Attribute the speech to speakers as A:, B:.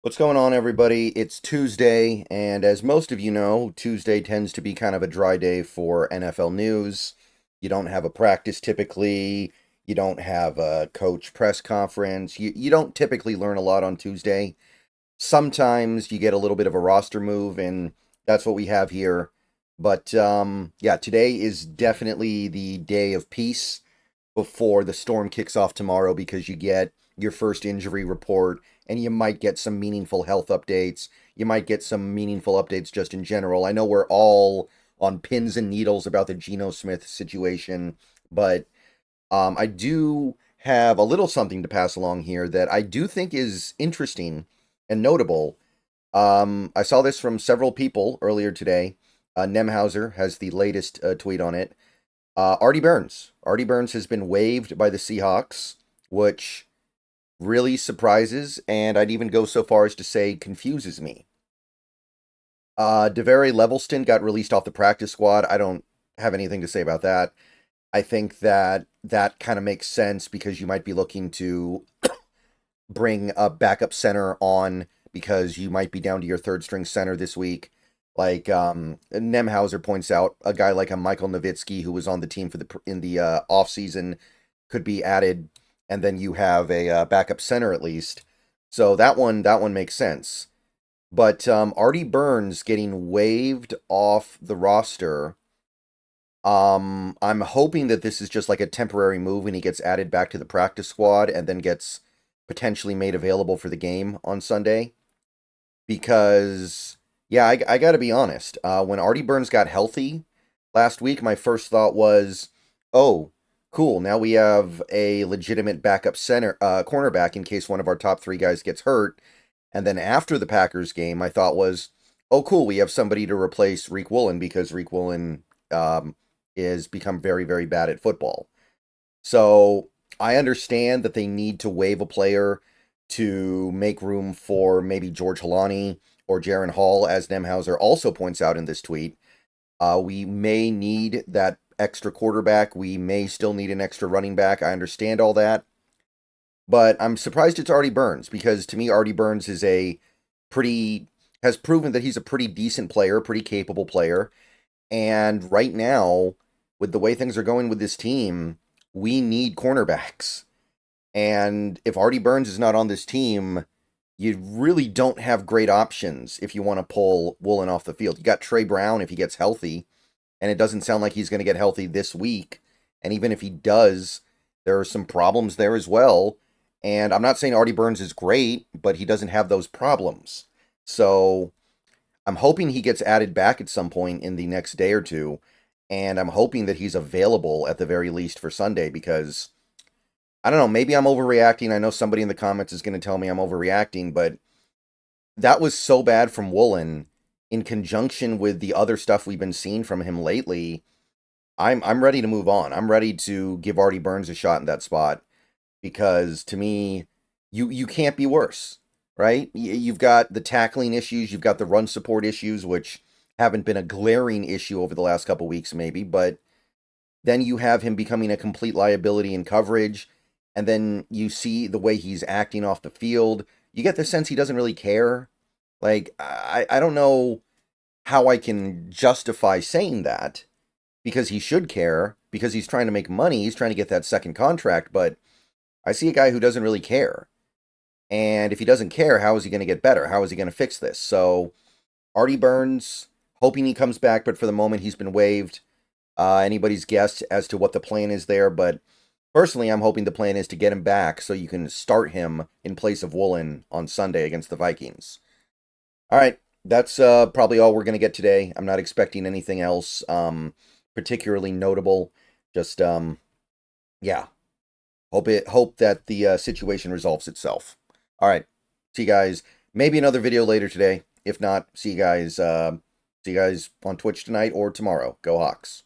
A: What's going on, everybody? It's Tuesday, and as most of you know, Tuesday tends to be kind of a dry day for NFL news. You don't have a practice typically, you don't have a coach press conference, you don't typically learn a lot on Tuesday. Sometimes you get a little bit of a roster move, and that's what we have here. But yeah, today is definitely the day of peace before the storm kicks off tomorrow because you get your first injury report and you might get some meaningful health updates. You might get some meaningful updates just in general. I know we're all on pins and needles about the Geno Smith situation, but I do have a little something to pass along here that I do think is interesting and notable. I saw this from several people earlier today. Nemhauser has the latest tweet on it. Artie Burns. Artie Burns has been waived by the Seahawks, which really surprises, and I'd even go so far as to say confuses me. DeVary Levelston got released off the practice squad. I don't have anything to say about that. I think that that kind of makes sense because you might be looking to bring a backup center on because you might be down to your third string center this week. Like Nemhauser points out, a guy like a Michael Nowitzki who was on the team for the off season could be added, and then you have a backup center at least. So that one makes sense. But Artie Burns getting waived off the roster. I'm hoping that this is just like a temporary move and he gets added back to the practice squad and then gets potentially made available for the game on Sunday. Because, yeah, I got to be honest. When Artie Burns got healthy last week, my first thought was, oh, cool. Now we have a legitimate backup center, cornerback in case one of our top three guys gets hurt. And then after the Packers game, my thought was, oh, cool. We have somebody to replace Reek Woolen because Reek Woolen is become very, very bad at football. So I understand that they need to waive a player to make room for maybe George Halani or Jaron Hall, as Nemhauser also points out in this tweet. We may need that extra quarterback. We may still need an extra running back. I understand all that. But I'm surprised it's Artie Burns because to me, Artie Burns is a pretty, has proven that he's a pretty decent player, pretty capable player. And right now, with the way things are going with this team, we need cornerbacks. And if Artie Burns is not on this team, you really don't have great options if you want to pull Woolen off the field. You got Trey Brown if he gets healthy, and it doesn't sound like he's going to get healthy this week. And even if he does, there are some problems there as well. And I'm not saying Artie Burns is great, but he doesn't have those problems. So I'm hoping he gets added back at some point in the next day or two. And I'm hoping that he's available at the very least for Sunday because I don't know, maybe I'm overreacting. I know somebody in the comments is going to tell me I'm overreacting, but that was so bad from Woolen in conjunction with the other stuff we've been seeing from him lately. I'm ready to move on. I'm ready to give Artie Burns a shot in that spot because to me, you can't be worse, right? You've got the tackling issues, you've got the run support issues, which haven't been a glaring issue over the last couple weeks, maybe, but then you have him becoming a complete liability in coverage, and then you see the way he's acting off the field. You get the sense he doesn't really care. Like, I don't know how I can justify saying that because he should care, because he's trying to make money, he's trying to get that second contract, but I see a guy who doesn't really care. And if he doesn't care, how is he going to get better? How is he going to fix this? So, Artie Burns, hoping he comes back, but for the moment he's been waived. Anybody's guess as to what the plan is there, but personally, I'm hoping the plan is to get him back so you can start him in place of Woolen on Sunday against the Vikings. All right, that's probably all we're going to get today. I'm not expecting anything else particularly notable. Just yeah, hope that the situation resolves itself. All right, see you guys. Maybe another video later today. If not, see you guys on Twitch tonight or tomorrow. Go Hawks.